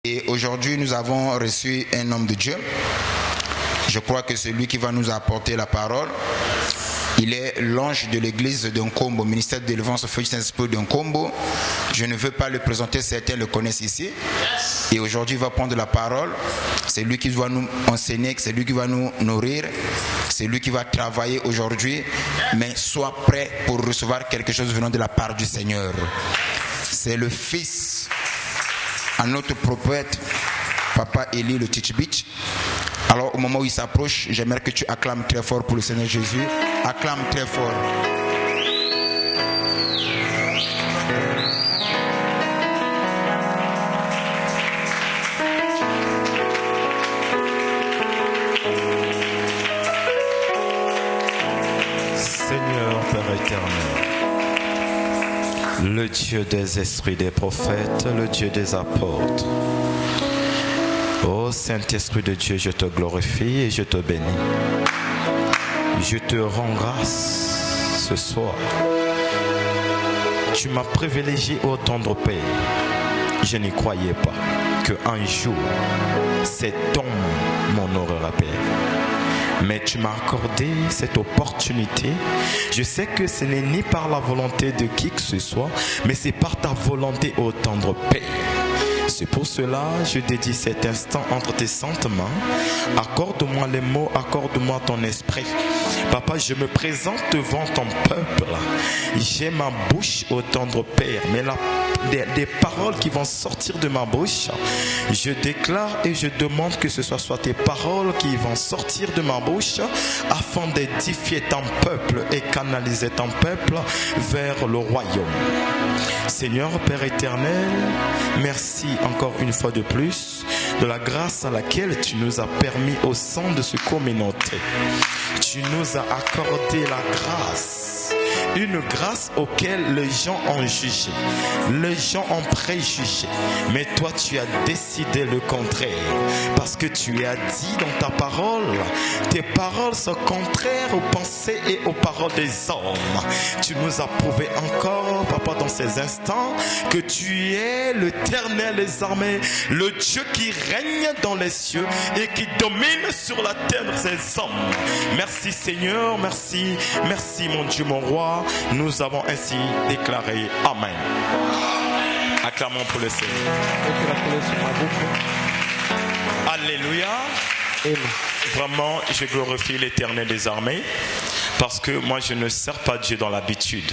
Et aujourd'hui, nous avons reçu un homme de Dieu. Je crois que c'est lui qui va nous apporter la parole. Il est l'ange de l'église d'Nkombo, ministère de délivrance Feu du Saint-Esprit d'Nkombo. Je ne veux pas le présenter, certains le connaissent ici. Et aujourd'hui, il va prendre la parole. C'est lui qui va nous enseigner, c'est lui qui va nous nourrir. C'est lui qui va travailler aujourd'hui. Mais sois prêt pour recevoir quelque chose venant de la part du Seigneur. C'est le fils à notre prophète, Papa Eli le Tchitchbich. Alors au moment où il s'approche, j'aimerais que tu acclames très fort pour le Seigneur Jésus. Acclame très fort. Seigneur Père éternel, le Dieu des esprits des prophètes, le Dieu des apôtres. Ô Saint-Esprit de Dieu, je te glorifie et je te bénis. Je te rends grâce ce soir. Tu m'as privilégié au tendre Père. Je n'y croyais pas qu'un jour cet homme m'honorera, Père. Mais tu m'as accordé cette opportunité. Je sais que ce n'est ni par la volonté de qui que ce soit, mais c'est par ta volonté au tendre Père. C'est pour cela que je dédie cet instant entre tes saintes mains. Accorde-moi les mots, accorde-moi ton esprit. Papa, je me présente devant ton peuple. J'ai ma bouche au tendre Père, mais des paroles qui vont sortir de ma bouche, je déclare et je demande que ce soit tes paroles qui vont sortir de ma bouche afin d'édifier ton peuple et canaliser ton peuple vers le royaume. Seigneur Père éternel, merci encore une fois de plus de la grâce à laquelle tu nous as permis au sein de cette communauté. Tu nous as accordé la grâce, une grâce auquel les gens ont jugé, les gens ont préjugé. Mais toi, tu as décidé le contraire, parce que tu as dit dans ta parole, tes paroles sont contraires aux pensées et aux paroles des hommes. Tu nous as prouvé encore, Papa, dans ces instants, que tu es l'Éternel des armées, le Dieu qui règne dans les cieux et qui domine sur la terre des hommes. Merci Seigneur, merci, merci mon Dieu, mon roi. Nous avons ainsi déclaré Amen. Acclamons pour le Seigneur. Alléluia. Vraiment, je glorifie l'Éternel des armées parce que moi je ne sers pas Dieu dans l'habitude.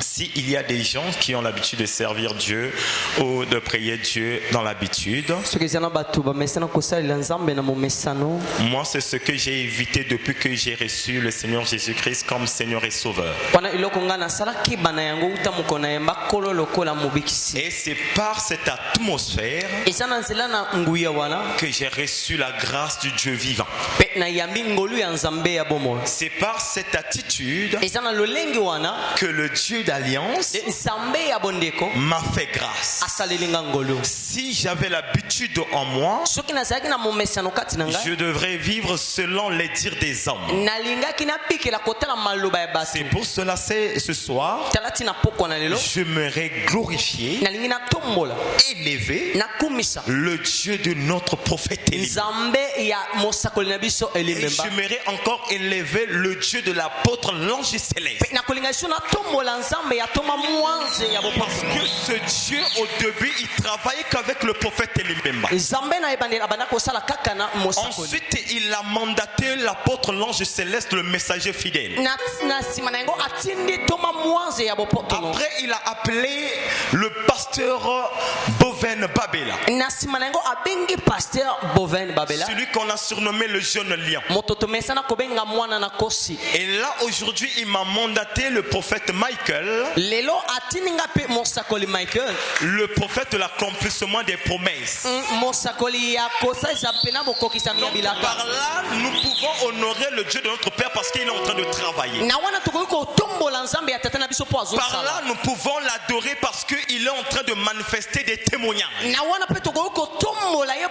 S'il y a des gens qui ont l'habitude de servir Dieu ou de prier Dieu dans l'habitude, moi c'est ce que j'ai évité depuis que j'ai reçu le Seigneur Jésus-Christ comme Seigneur et Sauveur. Et c'est par cette atmosphère que j'ai reçu la grâce du Dieu vivant. C'est par cette attitude que le Dieu d'alliance m'a fait grâce. Si j'avais l'habitude en moi, je devrais vivre selon les dires des hommes. C'est pour cela ce soir, je m'aurais glorifié, élevé le Dieu de notre prophète Élie. Et je m'aurais encore élevé le Dieu de l'apôtre l'ange céleste. Parce que ce Dieu au début il travaillait qu'avec le prophète Elimemba. Ensuite il a mandaté l'apôtre l'ange céleste, le messager fidèle. Après il a appelé le pasteur Boven Babela, celui qu'on a surnommé le jeune lion. Et là aujourd'hui il m'a mandaté le prophète Michael, le prophète de l'accomplissement des promesses. Par là, nous pouvons honorer le Dieu de notre Père parce qu'il est en train de travailler. Par là, nous pouvons l'adorer parce qu'il est en train de manifester des témoignages.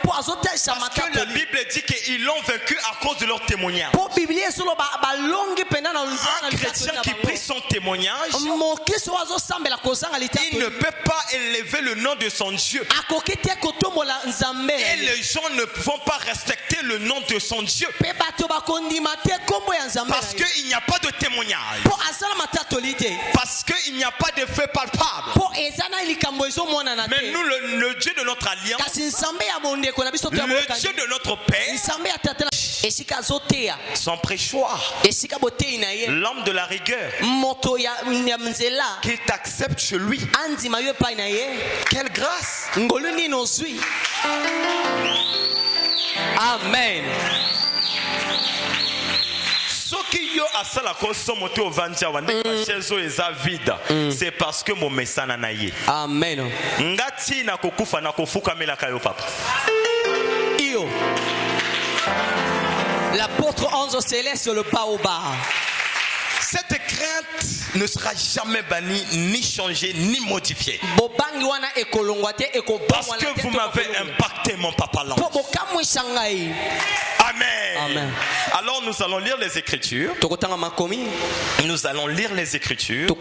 Parce que la Bible dit qu'ils l'ont vaincu à cause de leur témoignage. Un chrétien qui prie son témoignage, il ne peut pas élever le nom de son Dieu Et les gens ne vont pas respecter le nom de son Dieu. Parce qu'il n'y a pas de témoignage. Parce qu'il n'y a pas de fait palpable. Mais nous, le Dieu de notre alliance, le Dieu de notre Père, son préchoir, l'homme de la rigueur, qu'il t'accepte chez lui. Quelle grâce! Amen. C'est parce que mon message n'a yé. Amen. Ngati na kokufa na kofuka melaka yo papa. Io. L'apôtre Ange Céleste le baobab. Cette crainte ne sera jamais bannie, ni changée, ni modifiée. Parce que vous m'avez impacté, mon papa l'ange. Amen. Amen. Alors nous allons lire les Écritures. Nous allons lire les Écritures.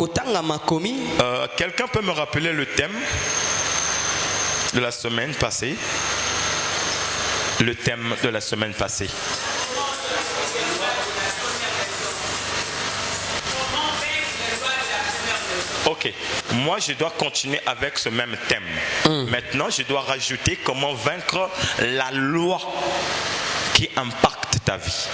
Quelqu'un peut me rappeler le thème de la semaine passée? Le thème de la semaine passée. Ok, moi je dois continuer avec ce même thème. Maintenant, je dois rajouter comment vaincre la loi qui impacte ta vie.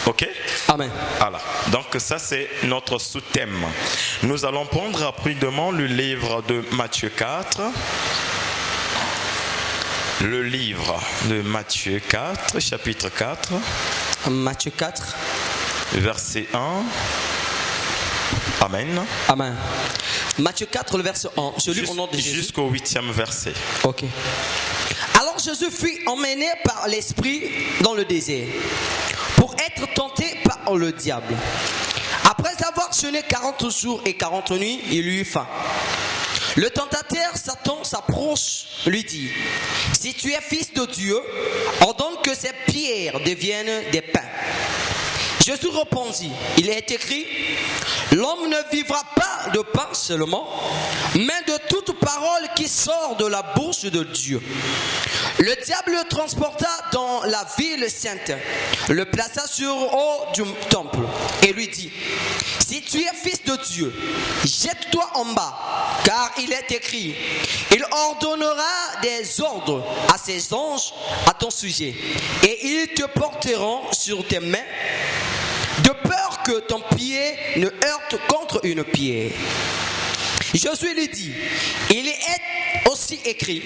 Ok? Amen. Voilà. Donc ça c'est notre sous-thème. Nous allons prendre rapidement le livre de Matthieu 4. Le livre de Matthieu 4, chapitre 4. Matthieu 4. Verset 1. Amen. Amen. Matthieu 4, le verset 1. Je lis au nom de Jésus. Jusqu'au 8e verset. Ok. Alors Jésus fut emmené par l'Esprit dans le désert pour être tenté par le diable. Après avoir jeûné 40 jours et 40 nuits, il eut faim. Le tentateur Satan s'approche, lui dit: si tu es fils de Dieu, ordonne que ces pierres deviennent des pains. Jésus répondit: il est écrit, l'homme ne vivra pas de pain seulement, mais de toute parole qui sort de la bouche de Dieu. Le diable le transporta dans la ville sainte, le plaça sur haut du temple et lui dit: si tu es fils de Dieu, jette-toi en bas, car il est écrit, il ordonnera des ordres à ses anges à ton sujet, et ils te porteront sur tes mains, de peur que ton pied ne heurte contre une pierre. Josué lui dit: il est aussi écrit,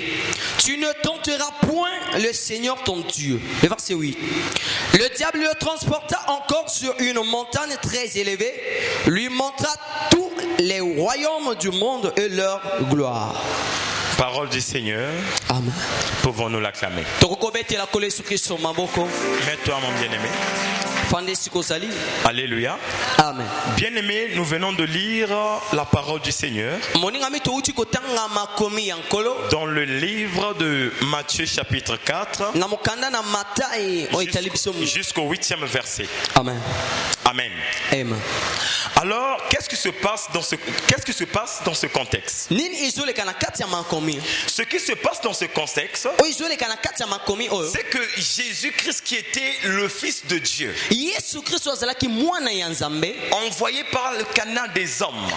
tu ne tenteras point le Seigneur ton Dieu. Le verset 8. Le diable le transporta encore sur une montagne très élevée, lui montra tous les royaumes du monde et leur gloire. Parole du Seigneur. Amen. Pouvons-nous l'acclamer? Mets-toi, mon bien-aimé. Alléluia. Amen. Bien-aimé, nous venons de lire la parole du Seigneur dans le livre de Matthieu chapitre 4 jusqu'au 8e verset. Amen. Amen. Amen. Alors, qu'est-ce qui se passe dans ce contexte? Ce qui se passe dans ce contexte, c'est que Jésus-Christ, qui était le Fils de Dieu, envoyé par le canal des hommes,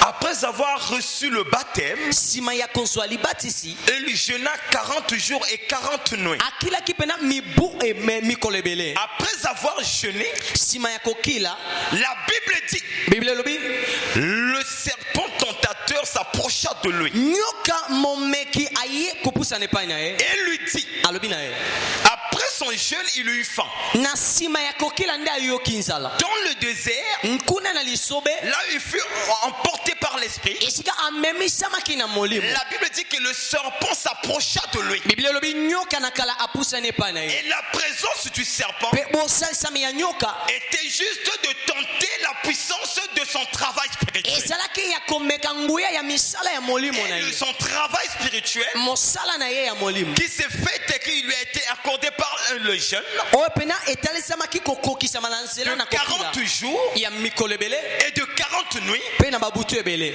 après avoir reçu le baptême, il jeûna 40 jours et 40 nuits. Après avoir jeûné, la Bible dit, le serpent tentateur s'approcha de lui et lui dit, après son jeûne, il eut faim. Dans le désert, là il fut emporté par l'esprit. La Bible dit que le serpent s'approcha de lui. Et la présence du serpent était juste de tenter la puissance de son travail spirituel. Et son travail spirituel qui s'est fait et qui lui a été accordé par le jeûne oyo pena etalisamaki kokokisama na nzela na de 40 jours ya mikolo ebele et de 40 nuits, mpe na babutu ebele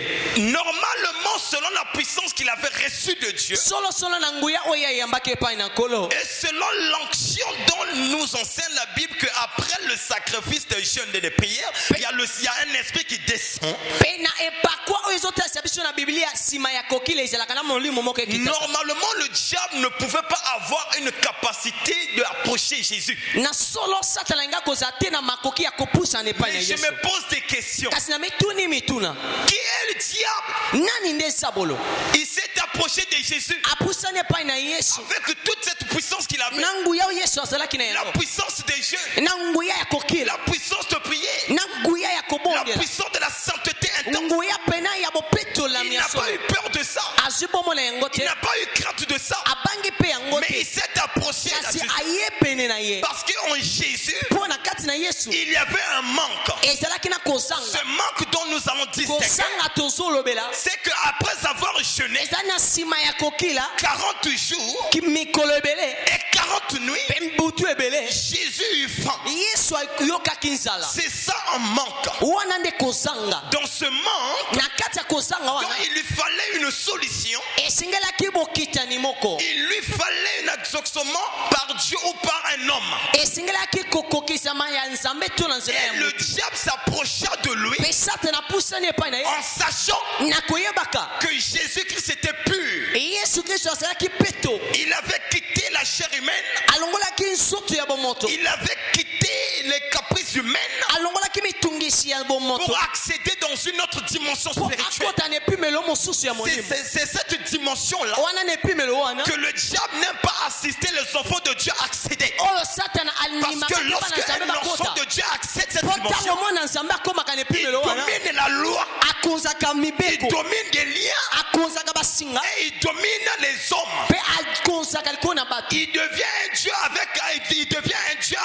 normalement selon la puissance qu'il avait reçue de Dieu solosolo na nguya oyo ayambaki epai na nkolo et selon l'onction dont nous enseigne la Bible qu'après le sacrifice de jeûne et de prière, il y a un esprit qui descend. mpe na epakwa oyo ezotalisa biso na biblia nsima ya kokila ezalaka na molimo moko ekita Normalement, le diable ne pouvait pas avoir une capacité d'approcher Jésus. na solo satana nga kozala te na makoki ya kopusa na epai na Mais je yesu me pose des questions. kasi na mituni mituna Qui est le diable? nani nde sabolo Il s'est approché de Jésus apusani epai na yesu avec toute cette puissance qu'il avait. na nguya oyo yesu azalaki na La yango puissance des jeûnes, na nguya ya kokila la puissance de prier, na nguya ya la kobondela puissance de la sainteté intense. nguya pena ya bopetolami Il ya n'a pas solo eu peur de ça. azwi bomona yango Il te n'a pas eu crainte de ça. abangi mpe yango Mais te il s'est approché de kasi Jésus. aye pene na ye Parce qu'en Jésus, mpo na kati na yesu il y avait un manque. ezalaki na Ce kozanga manque dont nous allons distinguer, kozanga tozolobela c'est qu'après avoir jeûné eza na nsima ya kokila 40 jours mikolo ebele et 40 nuits, mpe mbutu ebele Jésus eut faim. yesu ayokaki nzala C'est ça un manque. wana nde kozanga Dans ce manque, na kati ya kozanga quand wana il lui fallait une solution, esengelaki bokitani moko il lui fallait un exaucement par Dieu ou par un homme. esengelaki kokokisama ya nzambe to na nzela ya Et le moto diable s'approcha de lui mpe satana apusani epai na ye en sachant na koyebaka que Jésus-Christ était pur. yesu kristo azalaki peto Il avait quitté la chair humaine. alongolaki nsoto ya bomoto Il avait quitté les caprices humaines alongolaki mitungisi ya bomoto pour accéder dans une autre dimension mpo spirituelle. akota na epimelo mosusu ya molimo C'est cette dimension-là wana na epimelo wana que le diable n'aime pas assister les enfants de Dieu accéder. oyo satana Parce alimaka que mpe bana lorsque nzambe un enfant bakota de Dieu accède cette mpo dimension, ntango mwana nzambe akomaka na il epimelo wana domine la loi, akonzaka il mibeko domine des liens akonzaka basinga et il domine les hommes. mpe akonzaka likolo na bato Il devient un Dieu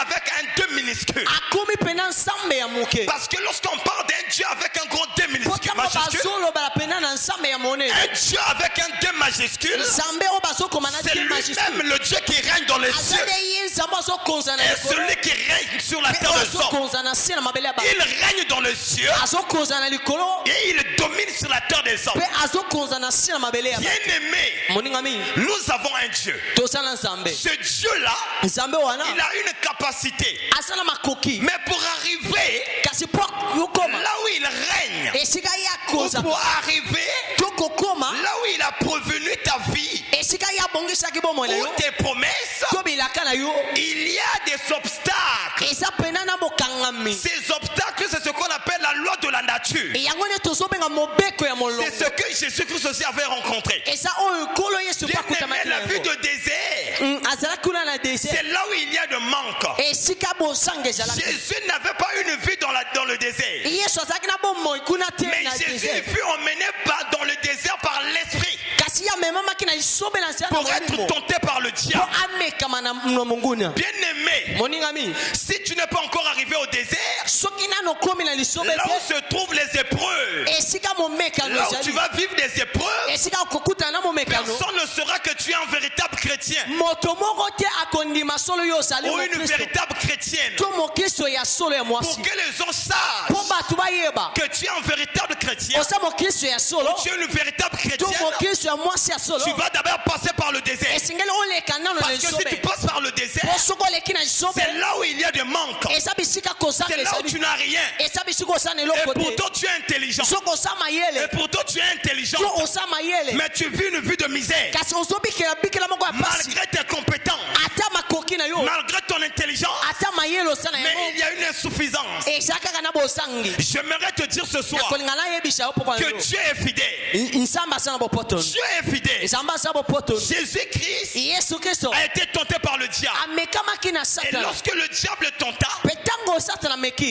avec un deux minuscule. akomi pena nzambe ya moke Parce que lorsqu'on parle d'un Dieu avec un grand D mpo minuscule, ntango majuscule, bazolobala pena na nzambe ya monene un Dieu avec un D majuscule, nzambe oyo bazokoma na c'est te lui-même majuscule le Dieu qui règne dans les cieux aza nde ye nzambe azokonza na et likolo celui qui règne sur la mpe terre oyo des hommes. azokonza na se na mabele ya bato Il règne dans les cieux azokonza na likolo et il domine sur la terre des hommes. mpe azokonza na se na mabele ya bato Bien-aimé, moningami nous avons un Dieu. toza na nzambe Ce Dieu-là, nzambe wana il a une capacité. aza na makoki Mais pour arriver kasi mpo yokoma là où il règne, esika ye ou akonza pour arriver to kokoma là où il a prévenu ta vie esika ye abongisaki bomoi na ou yo tes promesses, to bilaka na yo il y a des obstacles. eza pena na bokangami Ces obstacles, c'est ce qu'on appelle la loi de la nature. yango nde tozobenga mobeko ya molongo C'est ce que Jésus-Christ aussi avait rencontré. eza oyo nkolo yesu mpo Bien-aimé, akutamaki la na vue yango de désert, azalaki kuna na désert c'est là où il y a de manque. esika bosanga ezalaki Jésus n'avait pas une vie dans le désert. yesu azalaki na bomoi kuna te Mais na Jésus désert fut emmené dans le désert par l'esprit kasi ye amemamaki na lisobe na nzela na pour être molimo tenté par le mpo diable. amekama na monguna Bien-aimé, moningami si tu n'es pas encore arrivé au désert, soki nano okomi na lisobe là où te se trouvent les épreuves, esika momekano là où tu ezali vas vivre des épreuves, esika okokutana na momekano personne ne saura que tu es un véritable chrétien moto moko te akondima solo yo ozali ou une mokristo véritable chrétienne. to mokristo ya solo ya Pour mwasi que les gens mpo sachent bato bayeba que tu es un véritable chrétien, oza mokristo ya solo tu es une véritable to chrétienne, mokristo ya mwasi ya solo tu vas d'abord passer par le désert. esengeli oleka nano na Parce que si lisobe tu passes par le désert, po soki oleki na lisobe c'est là où il y a des manques. eza bisika kozanga C'est là où tu n'as rien. eza bisika oza na Et eloko te pourtant tu es intelligent. soki oza mayele Et pourtant tu es intelligent. to oza mayele Mais tu vis une vie de misère. kasi ozobikela bikela moko ya pasi Malgré tes compétences, ata makoki na yo malgré ton intelligence, ata mayele oza na mais yango il y a une insuffisance. eza kaka na bozangi J'aimerais te dire ce soir nakolinga nayebisa yo pokwa que Dieu est fidèle. nzambe aza na bopotoni Dieu est fidèle. nzambe aza bopotoni Jésus-Christ yesu kristo a été tenté par le diable. amekamaki na Et satana lorsque le diable tenta, mpe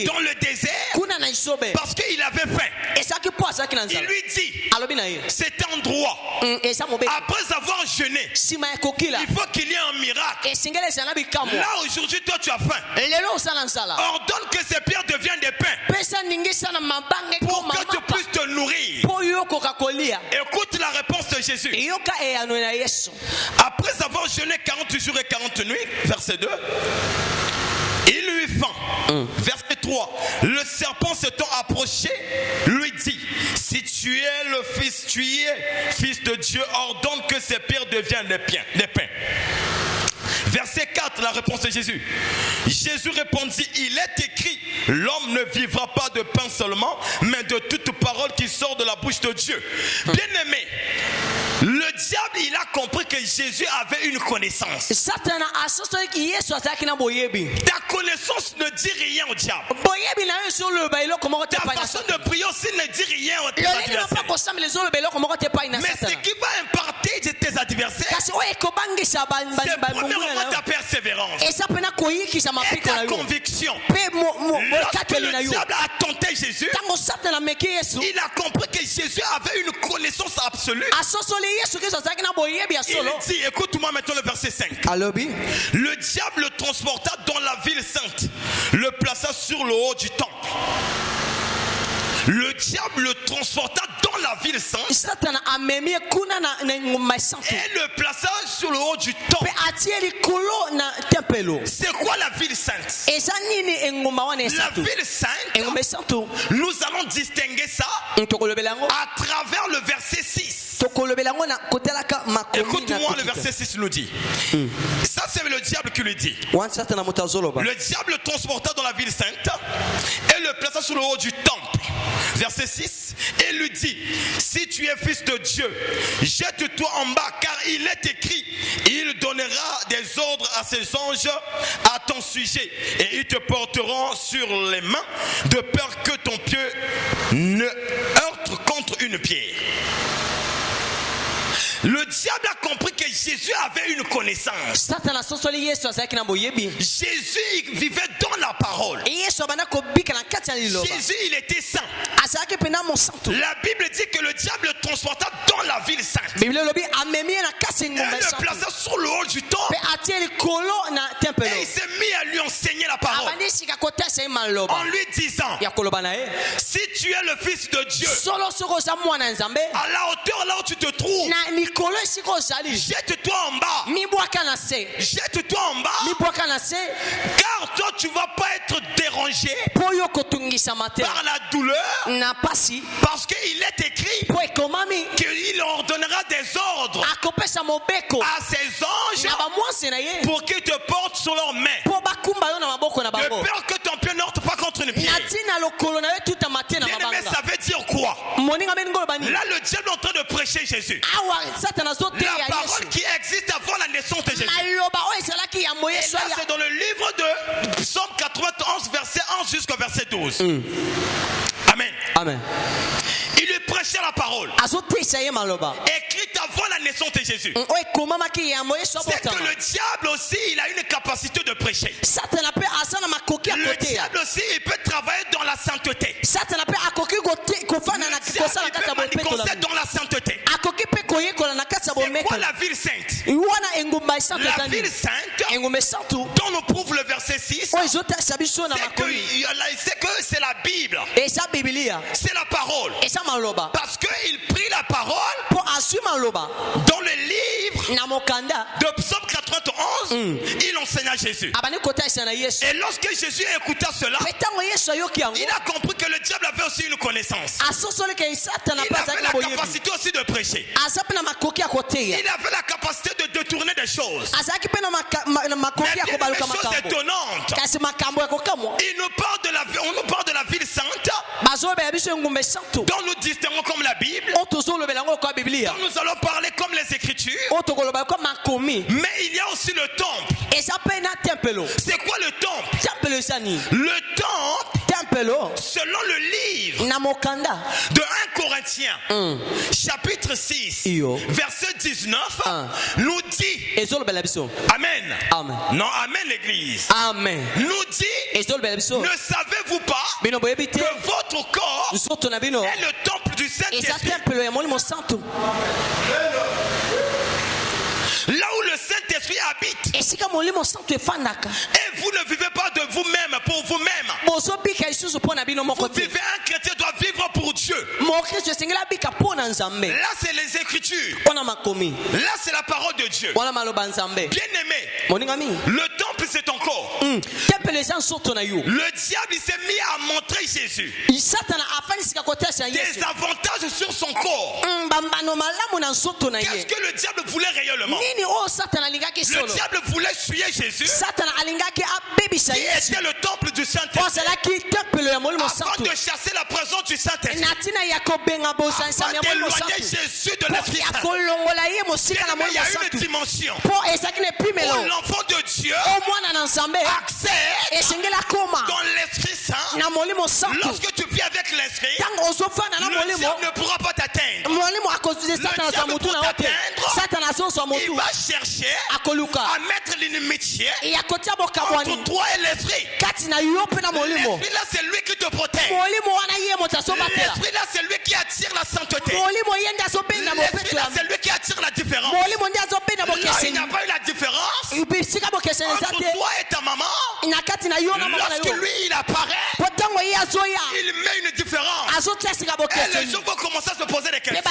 dans le désert parce qu'il avait faim. Il lui dit, cet endroit, après avoir jeûné, il faut qu'il y ait un miracle. Là aujourd'hui toi tu as faim. Ordonne que ces pierres deviennent des pains pour que tu puisses te nourrir. Écoute la réponse de Jésus. Après avoir jeûné 40 jours et 40 nuits, verset 2, il lui faim. Verset 3, le serpent s'étant approché, lui dit, si tu es le fils, tu es fils de Dieu, ordonne que ces pierres deviennent des pains. Verset 4, la réponse de Jésus. Jésus répondit, il est écrit, l'homme ne vivra pas de pain seulement, mais de toute parole qui sort de la bouche de Dieu. Bien-aimé, le diable, il a compris que Jésus avait une connaissance. Ta connaissance ne dit rien au diable. Ta façon de prier aussi ne dit rien au adversaire. Mais ce qui va imparter de tes adversaires, c'est premièrement ta persévérance et ta conviction. Lorsque le diable a tenté Jésus, il a compris que Jésus avait une connaissance absolue. Il dit, écoute-moi maintenant le verset 5. Le diable le transporta dans la ville sainte, le plaça sur le haut du temple. Le diable le transporta dans la ville sainte et le plaça sur le haut du temple. C'est quoi la ville sainte? La ville sainte, nous allons distinguer ça à travers le verset 6. Écoute-moi, le verset 6 nous dit. Ça c'est le diable qui lui dit. Le diable le transporta dans la ville sainte et le plaça sur le haut du temple. Verset 6, et lui dit, si tu es fils de Dieu, jette-toi en bas, car il est écrit, il donnera des ordres à ses anges à ton sujet, et ils te porteront sur les mains, de peur que ton pied ne heurte contre une pierre. Le diable a compris que Jésus avait une connaissance. Jésus il vivait dans la parole. Jésus il était saint. La Bible dit que le diable le transporta dans la ville sainte. Et le plaça sur le haut du temple. Et il s'est mis à lui enseigner la parole. En lui disant, si tu es le fils de Dieu, à la hauteur là où tu te trouves, jette-toi en bas. Jette-toi en bas. Car toi tu vas pas être dérangé par la douleur. Parce qu'il est écrit qu'il ordonnera des ordres à ses anges pour qu'ils te portent sur leurs mains. De peur que ton pied n'heurte pas contre une pierre. Bien-aimé, ça veut dire quoi? Là le diable est en train de prêcher Jésus. La parole qui existe avant la naissance de Jésus. Et là c'est dans le livre de Psaume 91 verset 11 jusqu'au verset 12. Amen. Amen. Il lui prêchait la parole. Écrite avant la naissance de Jésus. C'est que le diable aussi, il a une capacité de prêcher. Le diable aussi, il peut travailler dans la sainteté. Le diable, il peut manipuler dans la sainteté. C'est quoi la ville sainte? La ville sainte, dont nous prouve le verset 6, c'est que c'est la Bible. C'est la parole. Parce qu'il prit la parole dans le livre de Psaume 91, il enseigna Jésus. Et lorsque Jésus écouta cela, il a compris que le diable avait aussi une connaissance. Il avait la capacité aussi de prêcher. Il avait la capacité de détourner des choses. Mais des choses étonnantes. On nous parle de la ville sainte, dont nous distinguons comme la Bible, dont nous allons parler comme les Écritures. Mais il y a aussi le temple. C'est quoi le temple? Le temple, selon le livre de 1 Corinthiens, chapitre 6, verset 19, nous dit dit. Amen. Amen. Non, amen l'église. Amen. Nous dit. Ne savez-vous pas que votre corps est le temple du Saint-Esprit? Là où le Saint-Esprit habite. Et vous ne vivez pas de vous-même pour vous-même. Vous vivez, un chrétien doit vivre pour Dieu. Là c'est les Écritures. Là c'est la parole de Dieu. Bien-aimé, le temple c'est ton corps. Le diable il s'est mis à montrer Jésus des avantages sur son corps. Qu'est-ce que le diable voulait réellement? Le diable voulait suyer Jésus, qui était le temple du Saint-Esprit, afin de chasser la présence du Saint-Esprit, afin d'éloigner Jésus de l'Esprit Saint. Il y a une dimension où l'enfant de Dieu accède dans l'Esprit Saint. Lorsque tu vis avec l'Esprit, le diable ne pourra pas t'atteindre. Le diable pour t'atteindre, il va chercher à mettre l'inimitié entre toi et l'Esprit. L'Esprit là c'est lui qui te protège. L'Esprit là c'est lui qui attire la sainteté. L'Esprit là c'est lui qui attire la différence. Là il n'y a pas eu la différence entre toi et ta maman. Lorsque lui il apparaît, il met une différence. Et les gens vont commencer à se poser des questions. Mais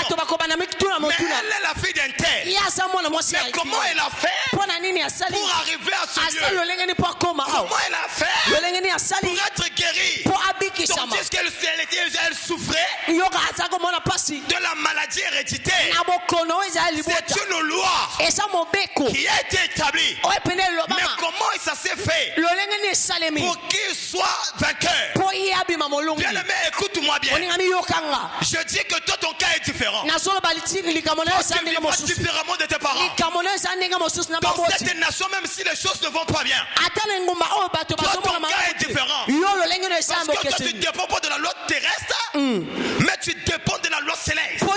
elle est la fille d'un tel. Mais comment elle a fait pour arriver à ce lieu? Comment elle a fait pour être guérie? Tandis qu'elle souffrait de la maladie héréditaire. C'est une loi qui a été établie. Mais comment ça s'est fait pour qu'il soit vainqueur? Bien-aimé, écoute-moi bien. Je dis que toi ton cas est différent. Toi tu vivras différemment de tes parents. Dans cette nation, même si les choses ne vont pas bien, toi ton cas est différent. Parce que toi tu ne dépends pas de la loi terrestre, mais tu dépends de la loi céleste. Ceux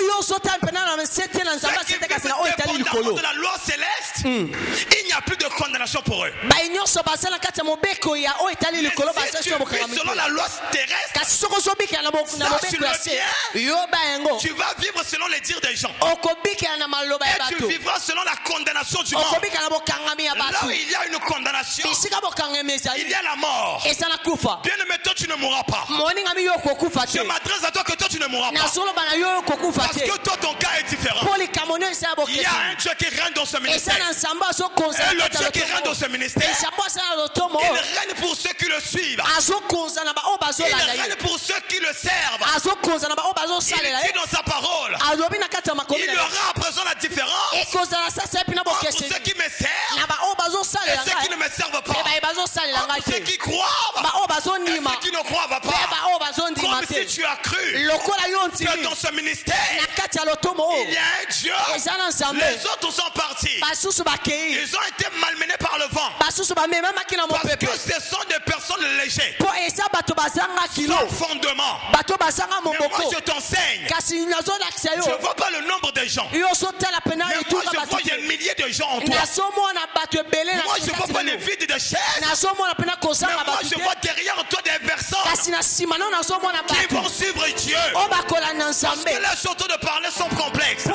qui vivent dépendamment de la loi céleste, il n'y a plus de condamnation pour eux. Mais si tu vis selon la loi terrestre, tu vas vivre selon les dires des gens. Et tu vivras selon la condamnation du monde. Là où il y a une condamnation, il y a la mort. Bien aimé, toi tu ne mourras pas. Je m'adresse à toi que toi tu ne mourras pas. Parce que toi ton cas est différent. Il y a un Dieu qui règne dans ce ministère. Et le Dieu qui règne dans ce ministère, il règne pour ceux qui le suivent. Il règne pour ceux qui le servent. Il dit dans sa parole, il y aura à présent la différence entre ceux qui me servent et ceux qui ne me servent pas. Entre ceux qui croient et ceux qui ne croient pas. Comme si tu as cru que dans ce ministère il y a un Dieu. Les autres sont partis. Ils ont été malmenés par le vent. Parce que ce sont des personnes légères, sans fondement. Mais moi je t'enseigne. Je ne vois pas le nombre de gens, mais moi je vois des milliers de gens en toi. Moi je ne vois pas les vides de chaises, mais moi je vois derrière toi des personnes qui vont suivre Dieu. Parce que là je suis en train de parler sans complexe. Je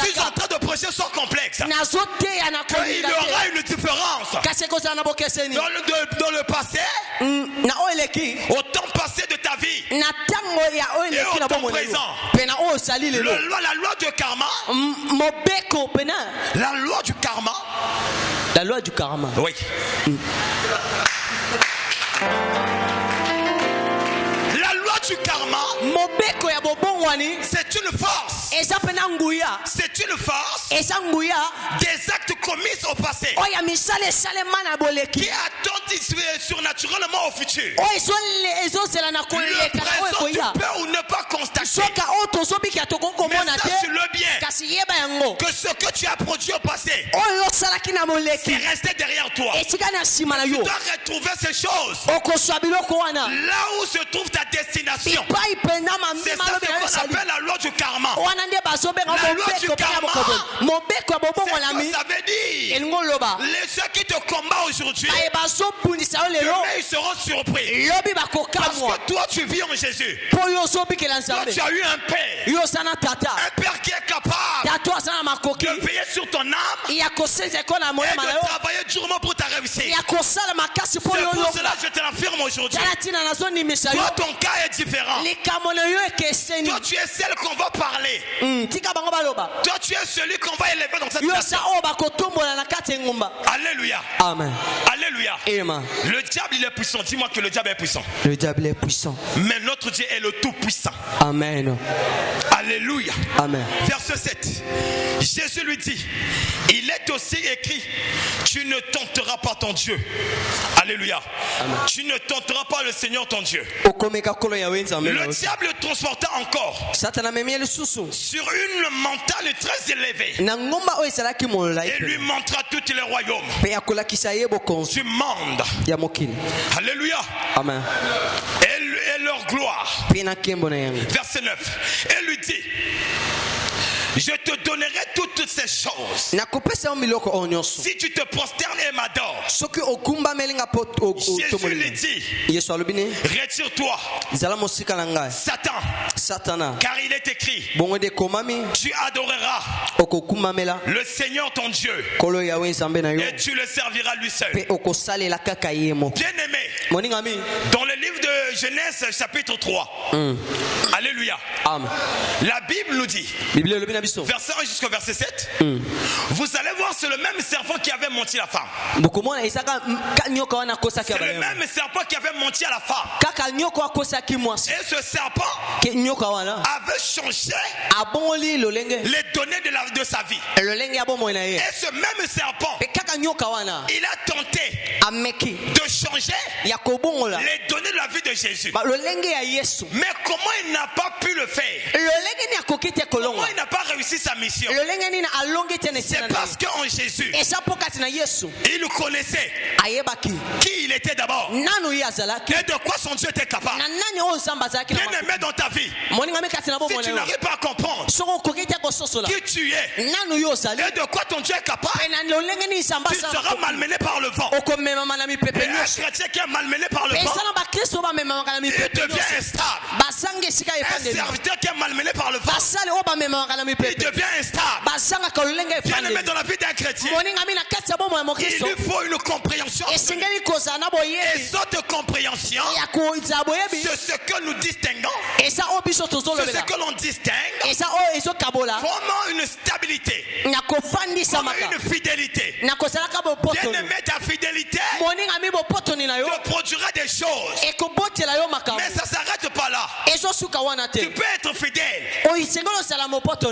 suis en train de prêcher sans complexe. Il y aura une différence dans le passé, au temps passé de ta vie et au temps présent. La loi du karma. La loi du karma. La loi du karma. Oui. La loi du karma, c'est une force. C'est une force des actes commis au passé qui attendent surnaturellement au futur. Le présent tu peux ou ne pas constater. Mais sache-le bien que ce que tu as produit au passé, c'est resté derrière toi. Tu dois retrouver ces choses là où se trouve ta destination. C'est ça qu'on appelle la loi du karma. La loi du karma. C'est que ça veut dire. Ceux qui te combattent aujourd'hui, demain ils seront surpris. Parce que toi tu vis en Jésus. Toi tu as eu un père. Un père qui est capable de veiller sur ton âme et de travailler durement pour ta réussite. C'est pour cela que je te l'affirme aujourd'hui. Toi ton cas est différent. Toi tu es celle qu'on va parler. Toi tu es celui qu'on va élever dans cette nation. Alléluia. Amen. Alléluia. Amen. Le diable il est puissant. Dis-moi que le diable est puissant. Le diable est puissant. Mais notre Dieu est le tout puissant. Amen. Alléluia. Amen. Verset 7. Jésus lui dit, il est aussi écrit, tu ne tenteras pas ton Dieu. Alléluia. Amen. Tu ne tenteras pas le Seigneur ton Dieu. Le diable le transporta encore sur une montagne très élevée et lui montra tous les royaumes du monde. Alléluia. Amen. Et leur gloire. Verset 9. Elle lui dit, je te donnerai toutes ces choses si tu te prosternes et m'adores. Jésus lui dit, retire-toi Satan, car il est écrit, tu adoreras le Seigneur ton Dieu et tu le serviras lui seul. Bien-aimé, dans le livre de Genèse chapitre 3, Alléluia, la Bible nous dit, verset 1 jusqu'au verset 7, vous allez voir, c'est le même serpent qui avait menti la femme. C'est le même serpent qui avait menti à la femme. Et ce serpent avait changé les données de sa vie. Et ce même serpent, il a tenté de changer les données de la vie de Jésus. Mais comment il n'a pas pu le faire? Comment il n'a pas réussi sa mission? C'est parce qu'en Jésus, il connaissait qui il était d'abord et de quoi son Dieu était capable. Bien aimé dans ta vie, si tu n'arrives pas à comprendre qui tu es et de quoi ton Dieu est capable, tu seras malmené par le vent. Et un chrétien qui est malmené par le vent, il devient instable. Un serviteur qui est malmené par le vent, il devient instable. Bien aimé dans la vie d'un chrétien, il lui faut une compréhension. Et cette compréhension, c'est ce que nous distinguons. C'est ce que l'on distingue. Comment une stabilité, comment une fidélité. Bien aimé, ta fidélité te produira des choses. Mais ça ne s'arrête pas là. Tu peux être fidèle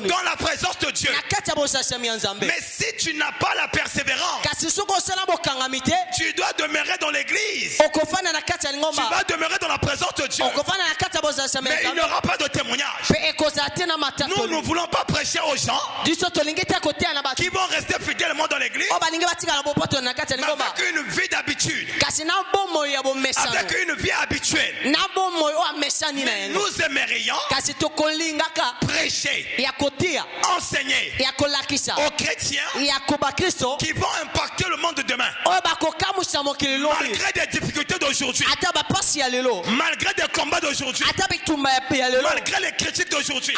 dans la présence de Dieu. Mais si tu n'as pas la persévérance, tu dois demeurer dans l'église. Tu vas demeurer dans la présence de Dieu. Mais il n'y aura pas de témoignage. Nous ne voulons pas prêcher aux gens qui vont rester fidèlement dans l'église, mais avec une vie d'habitude, avec une vie habituelle. Mais nous aimerions prêcher, enseigner aux chrétiens qui vont impacter le monde de demain. Malgré des difficultés d'aujourd'hui, malgré des combats d'aujourd'hui, malgré les critiques d'aujourd'hui,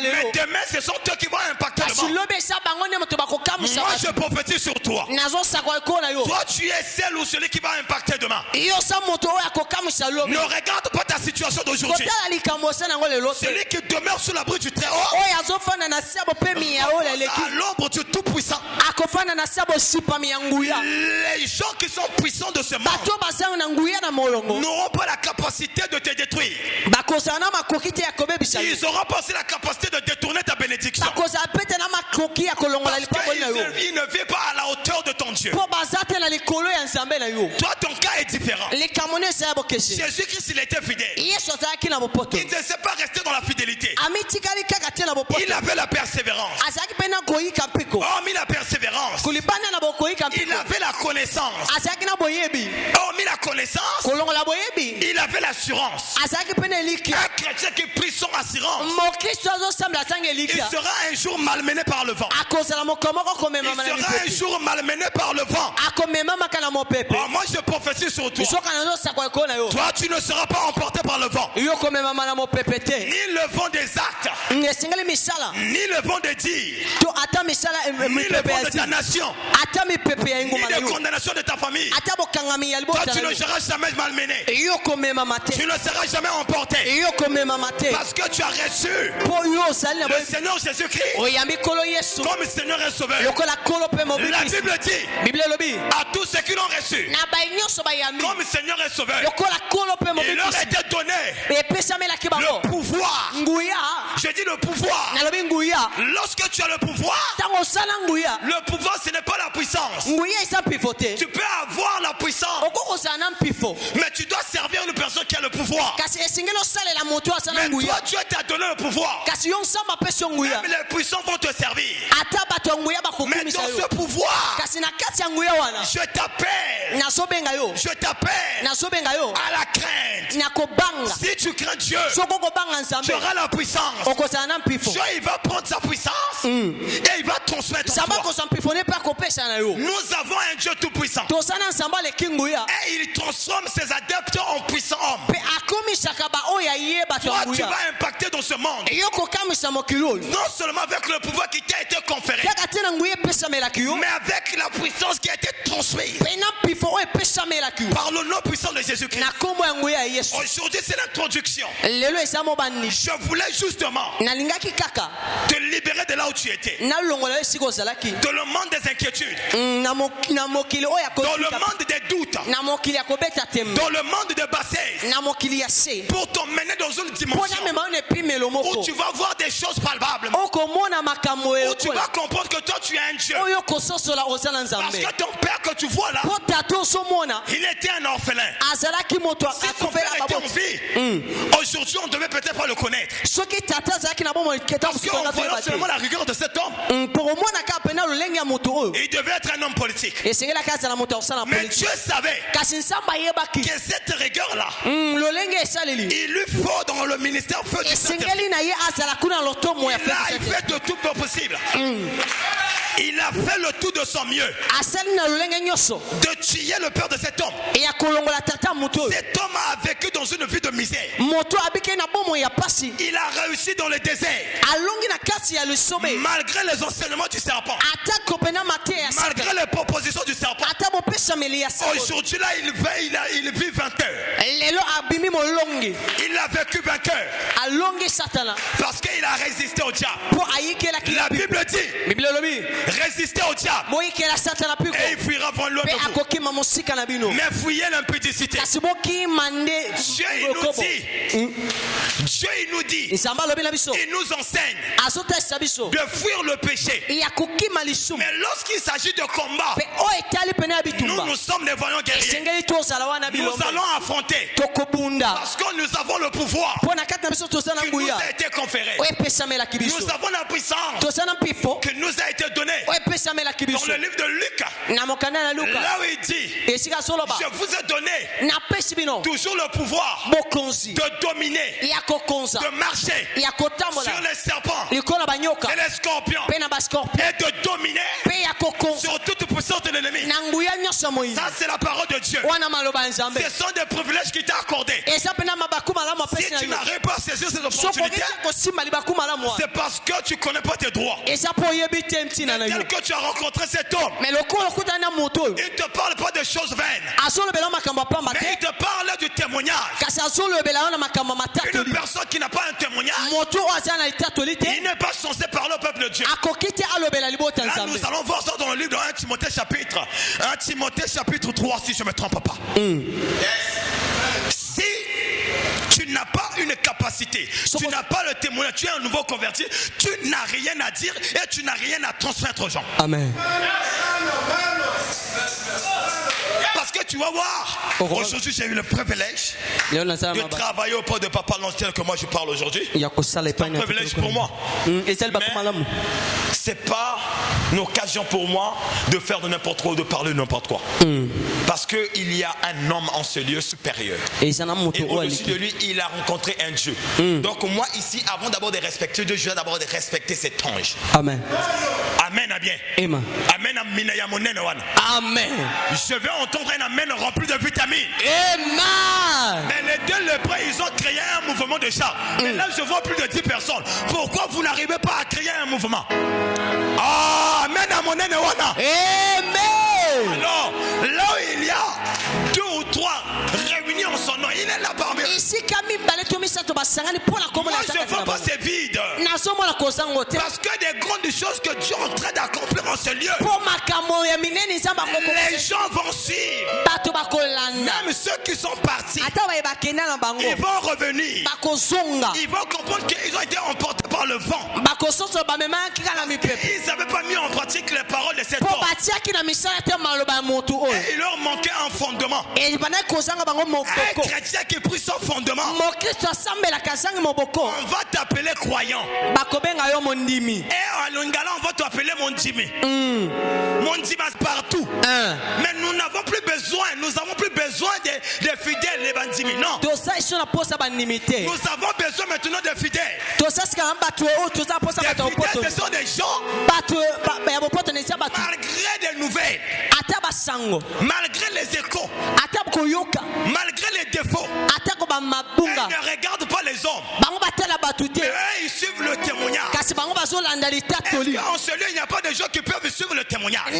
mais demain ce sont eux qui vont impacter le monde. Moi je prophétise sur toi. Toi tu es celle ou celui qui va impacter demain. Ne regarde pas ta situation d'aujourd'hui. Celui qui demeure sous l'abri du Très-Haut, à l'ombre du Tout-Puissant. Les gens qui sont puissants de ce monde n'auront pas la capacité de te détruire. Ils n'auront pas aussi la capacité de détourner ta bénédiction. Parce qu'ils ne vivent pas à la hauteur de ton Dieu. Toi, ton cas est différent. Jésus-Christ, il était fidèle. Il ne s'est pas resté dans la fidélité. Il avait la persévérance. Hormis la persévérance, il avait la connaissance. Hormis la connaissance, connaissance, il avait l'assurance. Un chrétien qui prit son assurance, il sera un jour malmené par le vent. Il sera un jour malmené par le vent. Oh, moi je prophétise sur toi. Toi tu ne seras pas emporté par le vent. Ni le vent des actes, ni le vent des dires, ni le vent de ta nation, ni de condamnation de ta famille. Toi tu ne seras jamais malmené. Tu ne seras jamais emporté. Parce que tu as reçu le Seigneur Jésus-Christ comme Seigneur et Sauveur. La Bible dit à tous ceux qui l'ont reçu comme Seigneur et Sauveur, il leur a été donné le pouvoir. Je dis le pouvoir. Lorsque tu as le pouvoir, le pouvoir ce n'est pas la puissance. Tu peux avoir la puissance, mais tu dois servir une personne qui a le pouvoir. Mais toi Dieu t'a donné le pouvoir. Même les puissants vont te servir. Mais dans ce pouvoir, je t'appelle à la crainte. Si tu crains Dieu, tu auras la puissance. Dieu il va prendre sa puissance et il va transmettre en toi. Nous avons un Dieu tout puissant et il transforme ses adeptes en puissants hommes. Toi tu vas impacter dans ce monde, non seulement avec le pouvoir qui t'a été conféré, mais avec la puissance qui a été transmise par le nom puissant de Jésus-Christ. Aujourd'hui c'est l'introduction. Je voulais justement te libérer de là où tu étais, dans le monde des inquiétudes, dans le monde des doutes, dans le monde de bassesse, pour t'emmener dans une dimension où tu vas voir des choses palpables, où tu vas comprendre que toi tu es un Dieu. Parce que ton père que tu vois là, il était un orphelin. Si ton père était en vie, aujourd'hui on devait peut-être pas le connaître, parce qu'on voit seulement la rigueur de cet homme. Il devait être un homme politique, mais Dieu savait que cette rigueur là, il lui faut dans le ministère feu du Saint-Esprit. Il fait de tout possible. Il a fait le tout de son mieux de tuer le père de cet homme. Cet homme a vécu dans une vie de misère. Il a réussi dans le désert, malgré les enseignements du serpent, malgré les propositions du serpent. Aujourd'hui là il vit vainqueur. Il a vécu vainqueur parce qu'il a résisté au diable. La Bible dit résister au diable et il fuira devant l'autre. Mais fuyez l'impudicité. Dieu il nous dit, il nous enseigne de fuir le péché. Mais lorsqu'il s'agit de combat, nous sommes des vaillants guerriers. Nous allons affronter parce que nous avons le pouvoir qui nous a été conféré. Nous avons la puissance qui nous a été donnée. Dans le livre de Luc, là où il dit, je vous ai donné toujours le pouvoir de dominer, de marcher sur les serpents et les scorpions et de dominer sur toute puissance de l'ennemi. Ça c'est la parole de Dieu. Ce sont des privilèges qui t'ont accordés. Si tu n'arrives pas à saisir ces opportunités, c'est parce que tu ne connais pas tes droits. Tel que tu as rencontré cet homme, il ne te parle pas de choses vaines, mais il te parle du témoignage. Une personne qui n'a pas un témoignage, il n'est pas censé parler au peuple de Dieu. Là nous allons voir ça dans le livre de 1 Timothée chapitre 3 si je ne me trompe pas. Si tu n'as pas une capacité, tu n'as pas le témoignage, tu es un nouveau converti, tu n'as rien à dire et tu n'as rien à transmettre aux gens. Amen. Parce que tu vas voir, aujourd'hui j'ai eu le privilège de travailler au poste de papa l'ancien que moi je parle aujourd'hui. C'est un privilège pour moi. Mais c'est pas une occasion pour moi de faire de n'importe quoi ou de parler de n'importe quoi. Parce qu'il y a un homme en ce lieu supérieur. Et au-dessus de lui, il a rencontré un Dieu. Donc moi ici, avant d'abord de respecter Dieu, je dois d'abord de respecter cet ange. Amen. Amen à bien. Amen. Amen. Je vais entendre un amen rempli de vitamines. Amen. Mais les deux lépreux, ils ont créé un mouvement de char. Mais là, je vois plus de 10 personnes. Pourquoi vous n'arrivez pas à créer un mouvement? Amen à mon Amen. Alors, là où il y a 2 ou 3 réunis en son nom, il est là parmi eux. Moi, je ne vois pas c'est vide. Parce que des grandes choses que Dieu est en train d'accomplir en ce lieu, les gens vont suivre. Même ceux qui sont partis, ils vont revenir. Ils vont comprendre qu'ils ont été emportés par le vent. Ils n'avaient pas mis en pratique les paroles de cet homme. Et il leur manquait un fondement. Un chrétien qui prit son fondement, on va t'appeler croyant. Et en lingala, on va t'appeler mon Jimmy. Mon Jimmy partout. Mais nous n'avons plus besoin. Nous avons plus besoin des fidèles, les bandimi. Non. Nous avons besoin maintenant des fidèles. Des fidèles, ce sont des gens, malgré des nouvelles, malgré les échos, malgré les défauts, ils ne regardent pas les hommes. Mais eux, ils suivent le témoignage. Est-ce qu'en ce lieu, il n'y a pas de gens qui peuvent suivre le témoignage?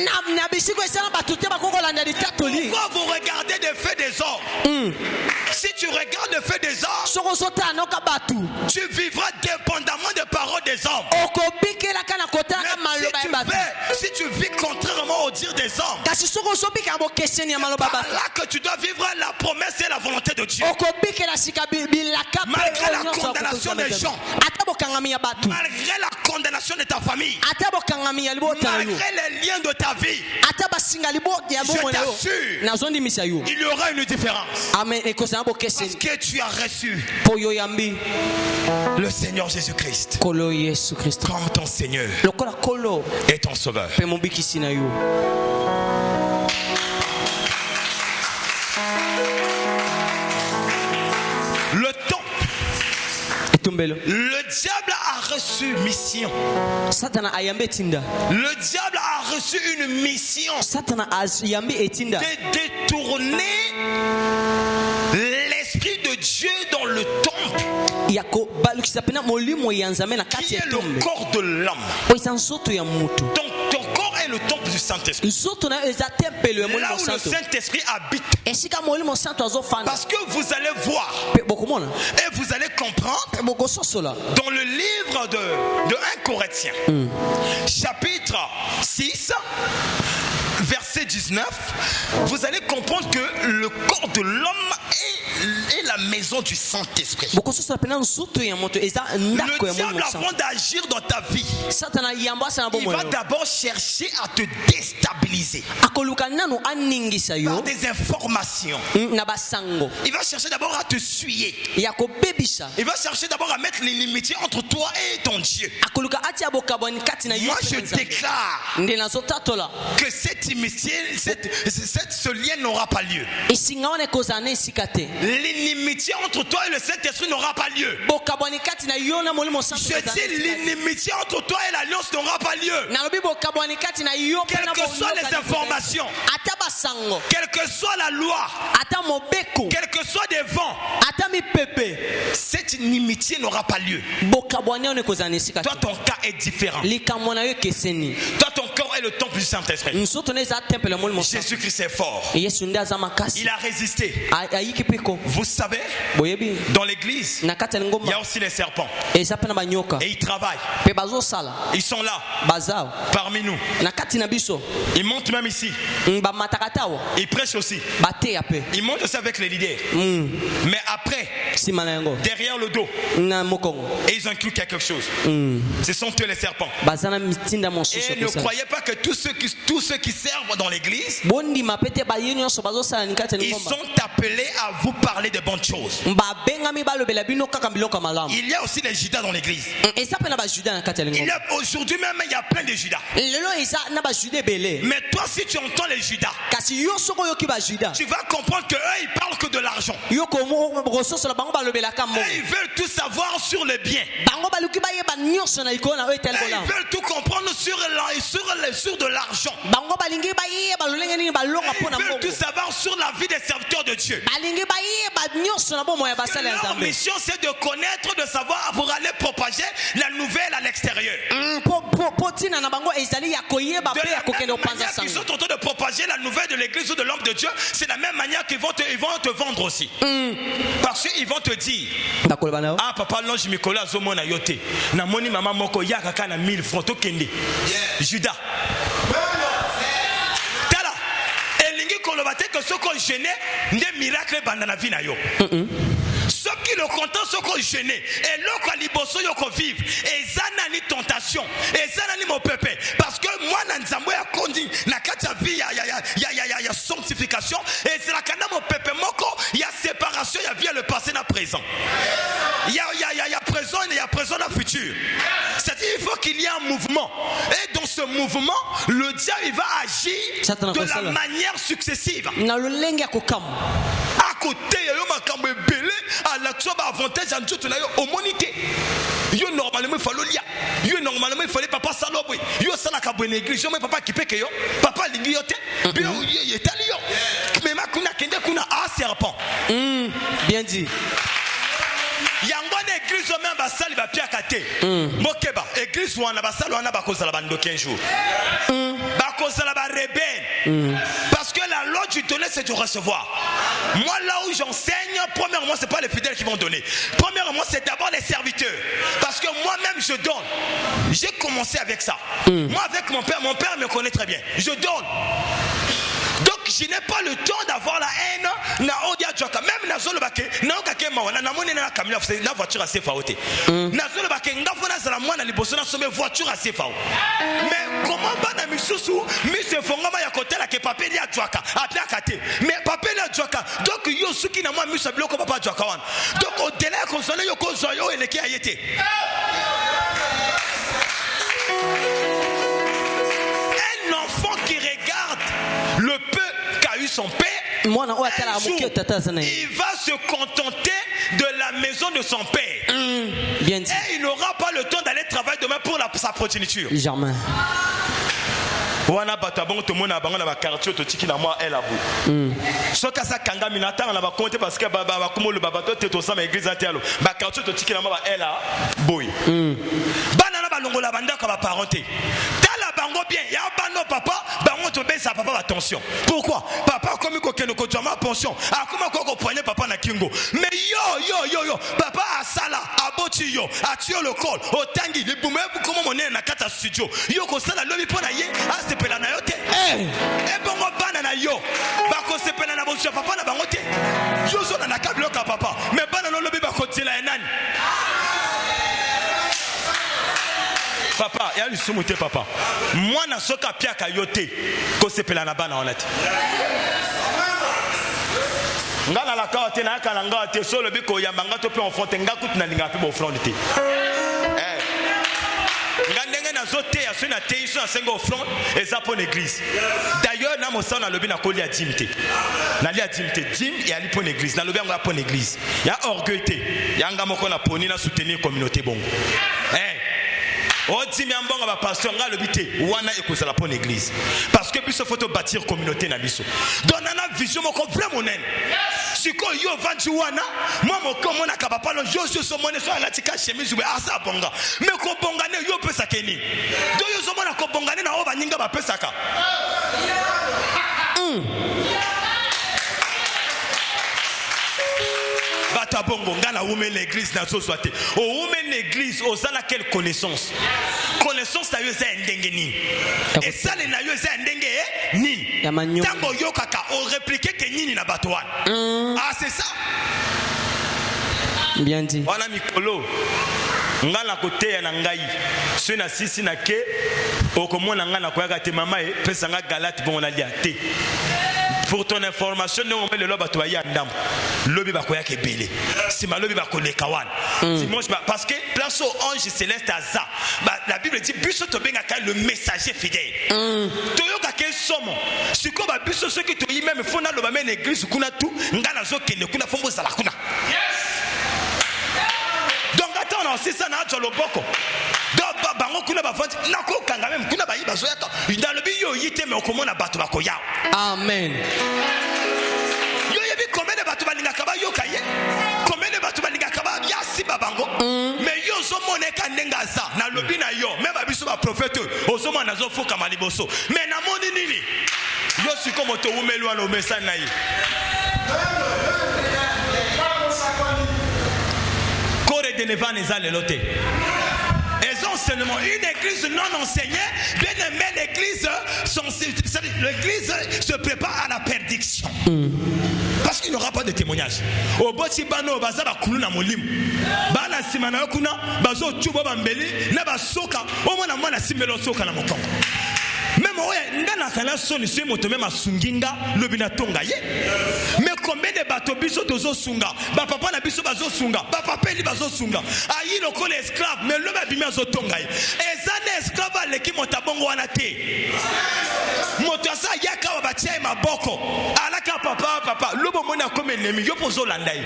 Pourquoi vous regardez des faits des hommes? Si tu regardes les faits des hommes, tu vivras dépendamment des paroles des hommes. Mais si tu vis contrairement au dire des hommes, là que tu dois vivre la promesse et la volonté de Dieu. Malgré la condamnation des gens, malgré la condamnation de ta famille, malgré les liens de ta vie, je t'assure, il y aura une différence. Parce que tu as reçu le Seigneur Jésus-Christ comme ton Seigneur et ton Sauveur. Le temple, le diable a reçu mission. Le diable a reçu une mission de détourner l'esprit de Dieu dans le temple, qui est le corps de l'homme. Donc ton corps est le temple du Saint-Esprit. Là où le Saint-Esprit habite. Parce que vous allez voir et vous allez comprendre dans le livre de 1 Corinthiens, chapitre 6, verset 19, vous allez comprendre que le corps de l'homme est la maison du Saint-Esprit. Le diable, avant d'agir dans ta vie, il va d'abord chercher à te déstabiliser par des informations. Il va chercher d'abord à te suyer. Il va chercher d'abord à mettre l'inimitié entre toi et ton Dieu. Moi je déclare que cette inimitié, ce lien n'aura pas lieu. L'inimitié entre toi et le Saint-Esprit n'aura pas lieu. Je dis l'inimitié entre toi et l'alliance n'aura pas lieu. Quelles que soient les informations, quelle que soit la loi, quel que soit des vents, cette inimitié n'aura pas lieu. Toi ton cas est différent. Toi ton corps est le temple du Saint-Esprit. Jésus-Christ est fort. Il a résisté. Vous savez, dans l'église, il y a aussi les serpents. Et ils travaillent. Ils sont là, parmi nous. Ils montent même ici. Ils prêchent aussi. Ils montent aussi avec les leaders. Mais après, derrière le dos, et ils incluent quelque chose. Ce sont eux les serpents. Et ne croyez pas que tous ceux qui servent dans l'église, ils sont appelés appelé à vous parler de bonnes choses. Il y a aussi les Judas dans l'église. Aujourd'hui même, il y a plein de Judas. Mais toi, si tu entends les Judas, tu vas comprendre qu'eux, ils parlent que de l'argent. Ils veulent tout savoir sur le bien. Ils veulent tout comprendre sur de l'argent. Ils veulent tout savoir sur la vie des serviteurs de Dieu. Leur mission, c'est de connaître, de savoir pour aller propager la nouvelle à l'extérieur. De la même manière qu'ils sont en train de propager la nouvelle de l'église ou de l'homme de Dieu, c'est la même manière qu'ils vont te vendre aussi. Parce qu'ils vont te dire, ah papa, l'ange Mikola Zomona Yote, na moni maman moko yakaka na 1000 francs to kende. Judas. Tala, elingi kolobate que ce qu'on gêné, des miracles bandana vie na yo. Ceux qui le content, ceux qui gêné, et l'autre liboso yoko vivre, et ça n'a ni tentation, et ça n'a ni mon pépé, parce que moi n'anzambo ya kondi, na katia vie ya sanctification, et c'est la kana mon pépé moko, il y a séparation, il y a bien le passé na présent, il y a présent, il y a présent na futur. C'est-à-dire il faut qu'il y ait un mouvement, et dans ce mouvement, le diable il va agir de la manière successive. À côté, il y a un belé à l'action avantage en tout au monité. Yo normalement il fallait lire. Yo normalement il fallait papa salobo. Yo sana ka bonne église, yo papa qui peke yo. Papa lingi yote. Bien il est allé yo. Mais ma kuna kende kuna a serpent. Bien dit. Yango na église même basali ba pia kate. Mokeba église wana basali wana bakozala bando 15 jours. Bakozala ba rebelle. Parce que la loi du donner c'est de recevoir. Moi là où j'enseigne, premièrement c'est pas les fidèles qui vont donner. Premièrement c'est d'abord les serviteurs. Parce que moi-même je donne. J'ai commencé avec ça. Moi avec mon père me connaît très bien. Je donne. Donc je n'ai pas le temps d'avoir la haine na odia djaka même na zolo bake na okake mawana na moni na kamila na voiture assez faoté na zolo bake ngafona zala mwana liboso na sombe voiture assez fao. Mais comment bana misusu mise fongama ya kotela ke papeli ya djaka apia kate mais papeli ya djaka donc yo suki na moi misa biloko papa djaka wana donc au délai console yo ko zoyo eleki ayete. Un enfant qui regarde le peu qu'a eu son père, un jour, il va se contenter de la maison de son père. Bien dit. Et il n'aura pas le temps d'aller travailler demain pour sa progéniture. Germain. Wana batabon to mona bango na ba quartier to tiki na moi elle a bout. Soka sa kanga minata na ba compter parce que ba kumo le baba to teto sa ma église atialo. Ba quartier to tiki na moi elle a boy. Bana na ba longola banda ka ba parenté. Tala bango bien, ya bano papa, bango to besa papa attention. Pourquoi? Papa comme ko keno ko jama pension. Akoma ko poigner papa na kingo. Mais yo, papa asala aboti yo, atio le col, otangi le boumé comme mon na kata studio. Yo ko sala lobi pona ye. Pela na yote et bongo bana na yo bako sepela na bocha papa na bango te yo zo na kablo ka papa mais bana no lobi bako tela enani papa ya lisumu te papa moi na soka pia ka yote ko sepela na bana onati ngana la ka te na kala ngate so lobi ko ya manga to pe on fonte ngakutu na linga pe bo front te d'ailleurs na mosa na lobi na koli ya dimte na lia dimte dim et ali pour l'église na lobi ngwa pour l'église ya orgueil te ya nga moko na poni na soutenir communauté bongo dim ya mbonga ba pasteur nga lobi te wana ekozala pour l'église parce que biso faut bâtir communauté na biso donc na vision moko vraiment nen siko yo vanji wana moi moko mona ka papa lo yo so mona so alati ka chemise be asa bonga mais ko bonga ne yo pesa keni do yo so mona ko bonga ne na o baninga ba pesa ka bata bongo ngana women l'église na so soite o women l'église osala quelle connaissance ta yo za ndenge nini et ça les na yo za ndenge nini tango yo kaka o répliquer que nini na bato wana ah c'est ça bien dit wana mikolo ngana koteya na ngai so na sisi na ke okomona ngana koyaka te mama e pesa nga galate bongo na lia te pour ton information, nous on met le lobe à toi yandam. Lobi bakoya ke belé. Si ma lobi bakole kawan. Parce que place au ange céleste à ça. La Bible dit buso to benga le messager fidèle. Toyoka ke somo. Si ko ba buso ceux qui to yi même fona loba men église kuna tout ngana zo kende kuna fombo sala kuna. Donc attends non c'est ça na jolo boko. Donc bango kuna ba fandi nako kanga même kuna ba yi bazo yaka. Dans le bio yite me okomona bato bakoya. Amen. Yo yebi combien de bato balinga kaba yokaye? Combien de bato balinga kaba yasi babango? Mais yo zo moneka ndenga za na lobi na yo même abiso ba prophète ozo mona zo foka maliboso. Mais na moni nini? Yo si comme to umelu ana omesa na yi. Kore de nevan ezale lote. Seulement une église non enseignée, bien aimé, l'église se prépare à la perdition. Parce qu'il n'y aura pas de témoignage. Au boti bano baza ba kuluna molim. Bana simana kuna bazo tubo bambeli na basoka au moins na simelo soka na mokongo. Même ouais ngana kana soni se moto même asunginga lobina tonga ye. Mais combien de bateaux biso tozo sunga ba papa na biso bazo sunga ba papa li bazo sunga ayi no kole esclave mais loba bimia zo tonga ye ezane esclave leki motabongo wana te moto asa yaka wa batia maboko alaka papa lobo mona comme ennemi yo pozo landa ye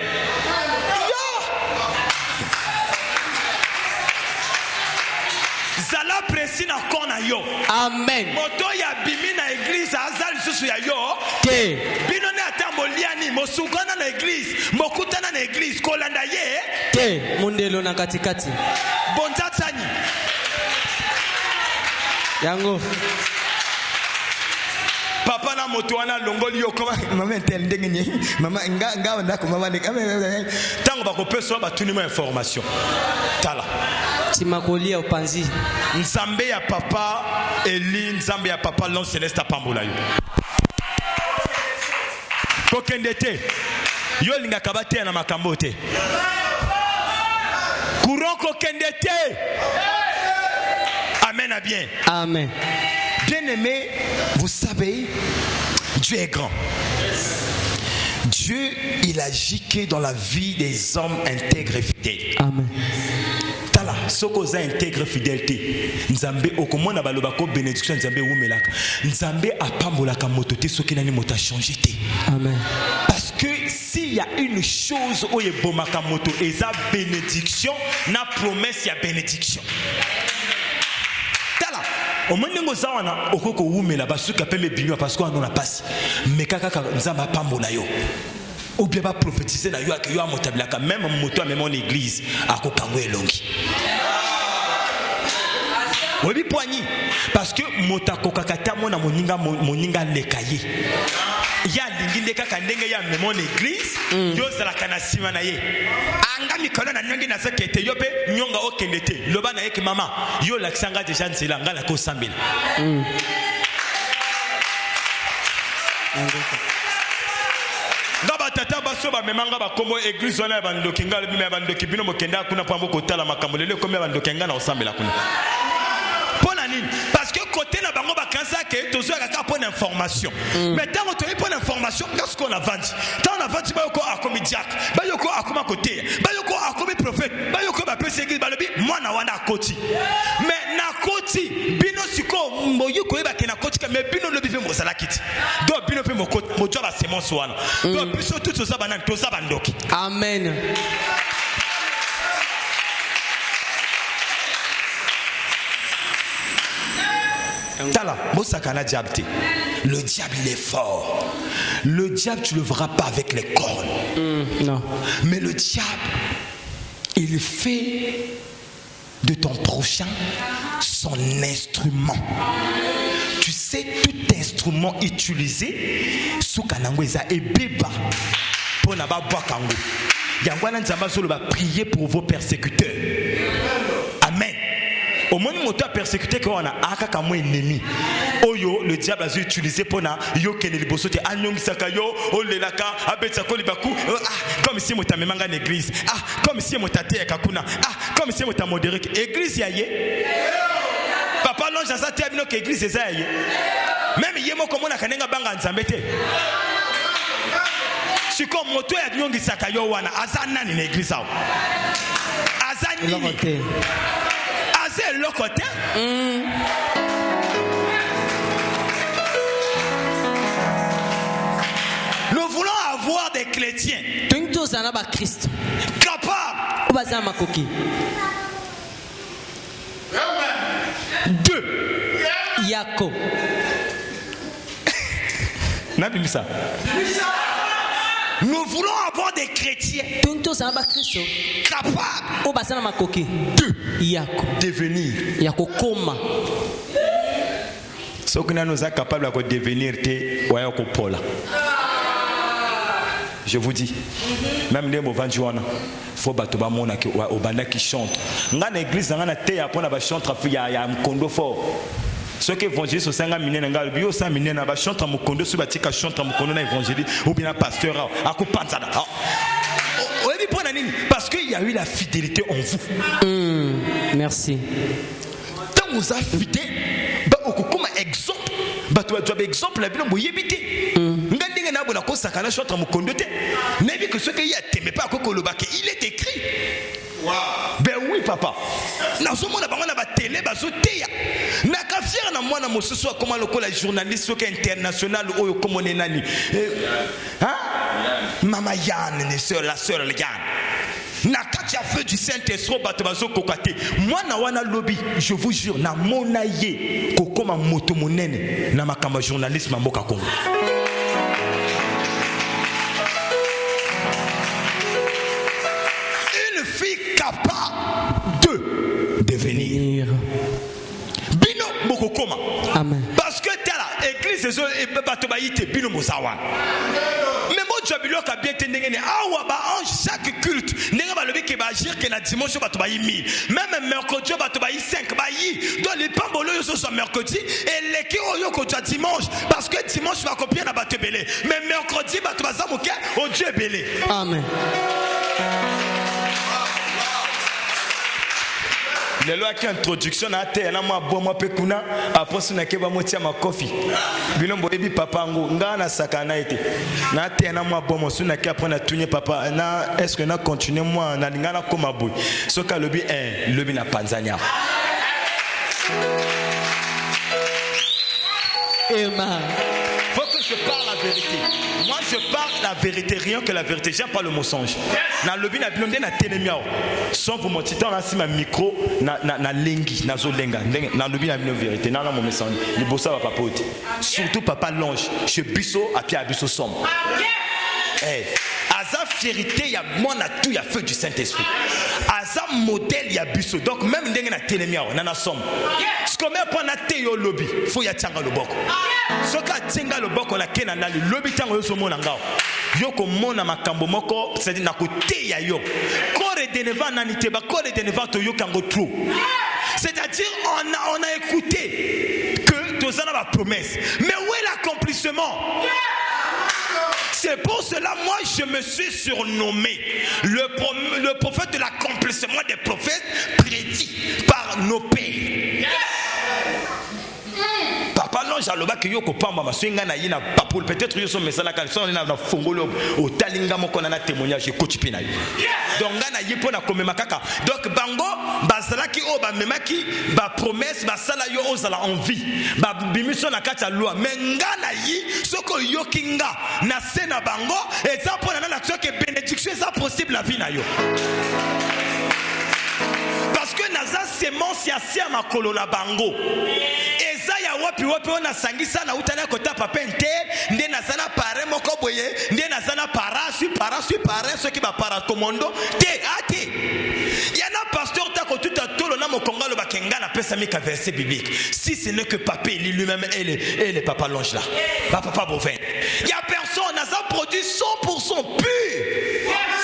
Zala presi na kona yo. Amen. Moto ya bimi na église azali susu ya yo. Ke. Bino ne atamboliani mosukana na église, mokutana na église kolanda ye. Ke mundelo na katikati. Bonza tsani. Yango. Papa na moto wana longoli yo koma mama entendenge ni mama nga ndako mama ne tango bakopesa batuni ma information. Tala. Timakolia upanzi. Nzambe ya papa Eli, nzambe ya papa l'on céleste apambola yo. Kokendete. Yo linga kabate na makambo te. Courant kokendete. Amen à bien. Amen. Bien aimé, vous savez, Dieu est grand. Dieu, il agit que dans la vie des hommes intègres et fidèles. Amen. Tala, sokoza intègre fidélité. Nzambe okomona balobako bénédiction nzambe wumelaka. Nzambe apambolaka moto te soki nani moto a changé te. Amen. Parce que s'il y a une chose où est bomaka moto eza bénédiction, na promesse ya bénédiction. Tala, au moins ngo zawana okoko wumela basuka pembe binyo parce qu'on a passe. Mais kaka nzamba pambola yo. Ou bien pas prophétiser na yo akyo amotablaka même moto même en église akokango elongi. Oui poigni parce que motako kakata mona moninga lekaye. Ya linginde kaka ndenge ya même en église yo zala kana sima na ye. Anga mikolo na nyongi na sekete yo pe nyonga okendete. Loba na yeke mama yo laksanga déjà nzela ngala ko sambela. Ngaba tata baso ba memanga ba kombo église wana bandoki ngala bima bandoki bino mokenda kuna pambo kotala makambo lele kombe bandoki ngana osambela kuna. Pona nini? Parce que côté na bango ba kansa ke tozo ka pour information. Mais tant on te pour information, qu'est-ce qu'on a vendu? Tant on a vendu ba yoko akomi Jack, ba yoko akoma côté, ba yoko akomi prophète, ba yoko ba pese église ba lobi mwana wana koti. Mais na koti bino siko moyiko eba ke na koti mais bino lobi pe mosala kiti. Do bino pe mokoti mojo ba semence wana. Do biso tout ça banan to ça bandoki. Amen. Tala, Mosakana diable. Le diable il est fort. Le diable tu le verras pas avec les cornes. Non. Mais le diable il fait de ton prochain son instrument. Tu sais tout instrument utilisé sous kanangweza et beba pour na ba boakango. Yangwana nzamba solo ba prier pour vos persécuteurs. Amen. Au moins moto a persécuté qu'on a aka kamo ennemi. Oyo le diable a utilisé pour na yo keneli bosote anyong sakayo olelaka abetsa ko libaku comme si mota memanga l'église comme si mota te kakuna comme si mota modéré église yaye papa longe ça te abino que église eza yaye Même yemo comme on a kanenga banga nzambete. Si comme moto ya nyongi sakayo wana azana ni l'église ao. Azani ni. Azé le côté. Nous voulons avoir des chrétiens capables. Deux. Yako. Nous voulons avoir des chrétiens capables de devenir. Ce que nous sommes capables de devenir, je vous dis, même les mots vendus, faut battre bamona qui au banda qui chante. Dans l'église, dans la terre, après on a chanté, il y a un condo fort. Ceux qui évangélisent au 5 minutes, dans le bio 5 minutes, on a chanté mon condo, sur batika chante mon condo, évangéliste ou bien un pasteur, à coup panzada. Parce qu'il y a eu la fidélité en vous. Merci. Tant vous avez fidèle, comme exemple, tu as exemple la Bible, vous y habitez. Il est écrit. Ben oui papa. Journaliste international Mama Yann, la sœur Yann. Nakatia feu du Saint-Esprit batubazo kokate. Moi na wana lobby, je vous jure na monaye kokoma moto monene na makamba journalisme mboka Congo. Une fille capable de devenir bino mokokoma. Amen. Parce que t'es là, église et batubaïte bino mozawa. Chaque culte, même mercredi, donc les pambolos sont mercredi et les qui ont dimanche parce que dimanche va copier la batte belé, mais mercredi, au Dieu belé. Amen. Les lois qui introduction à terre, moi bon pekuna après ça na keba motia ma coffee. Bilombo ebi papa ngo ngana sakana été. Na terre na moi bon so na ki après na tunye papa na est-ce que na continuer moi na ngana koma boy. So ka lobi lobi na Tanzania. Amen. Faut que je parle la vérité. Moi je parle la vérité, rien que la vérité. J'aime pas le mensonge. Na lobi na bilonde na telemiao. Sans vous mentir, dans ma micro na lengi na zolenga. Na lobi na vérité. Na mon message. Le bossa va pas pote. Surtout papa l'ange. Je biso à pied à biso somme. Aza vérité, il y a moi na tout, il y a feu du Saint-Esprit. Aza modèle, il y a biso. Donc même ndenge na telemiao na somme. Ce qu'on met pas na teyo lobby, faut y a tanga le boko. Ce qu'a tanga le boko la kena na le lobby tango yo somo na ngao. Yoko mona makambo moko, c'est-à-dire na côté ya yo. Kore deneva nanite ba kore deneva to yo kango trou. C'est-à-dire on a écouté que tous en a promesse. Mais où est l'accomplissement? C'est pour cela moi je me suis surnommé le prophète de l'accomplissement des prophètes prédits par nos pères. Papa non jaloba que yoko pamba masinga na yina papul peut-être yo so mesala kan so na fongolo o talinga moko na témoignage coach pina yo donc ngana yipo na komema kaka donc bango bazalaki o ba memaki ba promesse ba sala yo ozala en vie ba bimiso na kata loi mais ngana yi soko yokinga na sena bango et ça pour na l'action que bénédiction ça possible la vie na yo. Parce que naza semence ya sia makolo la bango eza ya wapi on a sangisa na utana kota papente nde nazana pare moko boye nde nazana para ceux qui va para tomondo te ati yana pasteur ta ko tout à tolo na mokonga lo bakenga na pesa mika verset biblique si ce n'est que papé lui-même et les papa l'ange là papa bovin ya personne naza produit 100% pur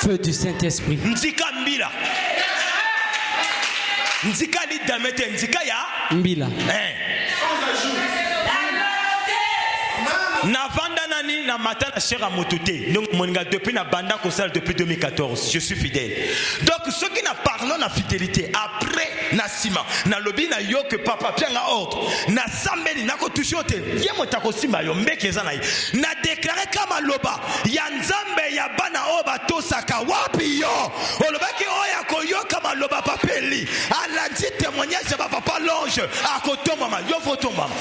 feu du Saint-Esprit nzika mbila Nzika ni damete nzika ya mbila Navanda nani na matin na chera mototé. Donc mon gars depuis na banda kosal depuis 2014. Je suis fidèle. Donc ceux qui na parlent na fidélité après na sima na lobby na yo que papa pianga ordre na sambeli na ko toucher te. Ye motako simba yo mbeke za na yi. Na déclarer kama loba ya nzambe ya bana oba tosaka wapi yo. Olobaki oya ko yo kama loba papeli. Ala dit témoignage ba papa longe a ko to mama yo photo mama.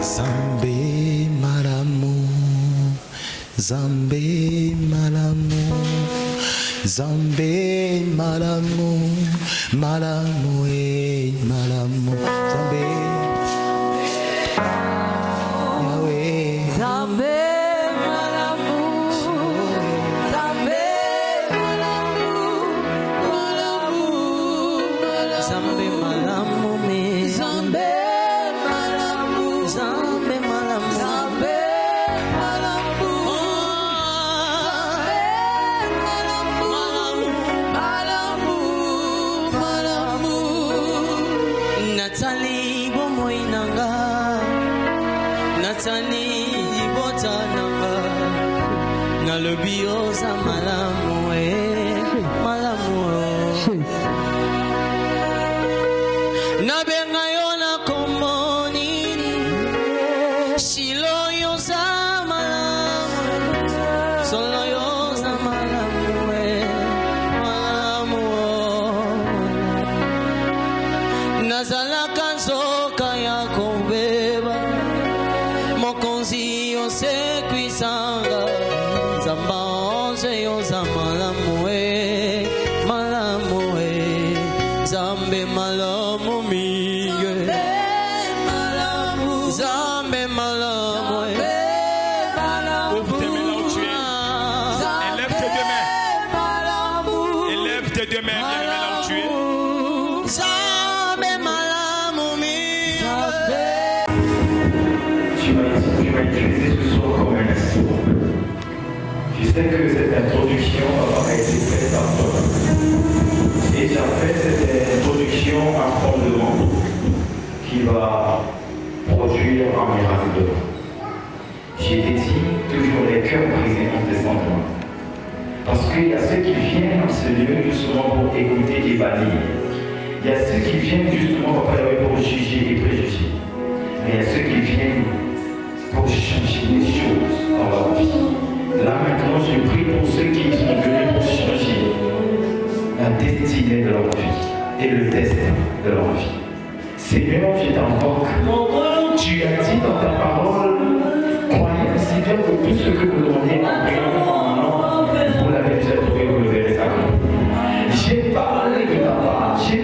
Zambe malamu, Zambe malamu, Zambe malamu, malamu malamu, Zambe Yahweh, Zambe malamu, Zambe malamu, malamu, Zambe malamu me. Zambe malamu, Zambe malamu. Zambe malamu, malamu, malamu, Nathalie bomoinanga, Nathalie botananga, na le bioza malamu malamu. Na benga yona komonini, shilo yoza malamu, solo yoza malamu malamu. Nazalaka nzoka ya kobeba mokonzi yose kwisanga nzamba onze yoza malamu malamu Zambe malamu mingi malamu, Zambe malamu Ouvre tes mains là où tu es. Élève tes deux mains. malamu, Élève tes deux mains. Viens les mains là où tu es. Zambe malamu mingi. Tu m'as utilisé ce soir comme un instrument. Je sais que cette introduction a été faite par toi. Et j'ai fait cette introduction à fondement qui va produire un miracle de moi. J'ai été dit toujours les cœurs brisés en descendant. Parce qu'il y a ceux qui viennent dans ce lieu justement pour écouter et bannir. Il y a ceux qui viennent justement pour juger et préjuger. Mais il y a ceux qui viennent pour changer les choses dans leur vie. Là maintenant, je prie pour ceux qui sont venus pour changer la destinée de leur vie et le destin de leur vie. Seigneur, je t'invoque. Tu as dit dans ta parole, croyez Seigneur que tout ce que vous demandez en priant en mon nom, vous l'avez déjà trouvé, vous le verrez ça. J'ai parlé de ta part, j'ai